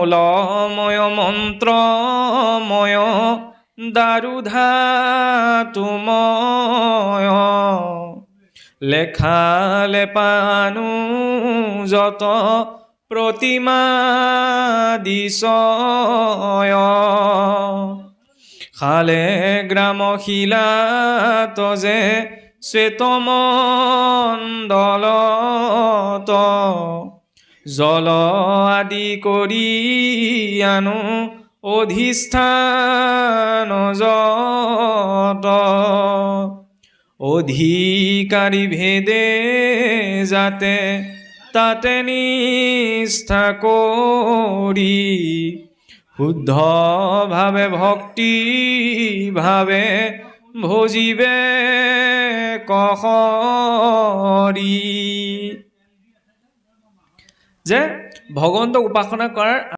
লময় মন্ত্ৰময় দাৰুধাতুময় লেখালে পানু যত প্ৰতিমা দিশয় খালে গ্ৰাম শিলাত যে শ্বেতমণ্ডলত জল আদি কৰি আনো অধিষ্ঠান যত অধিকাৰী ভেদে যাতে তাতে নিষ্ঠা কৰি শুদ্ধ ভাৱে ভক্তি ভাৱে ভজিবে কহৰি যে ভগৱন্তক উপাসনা কৰাৰ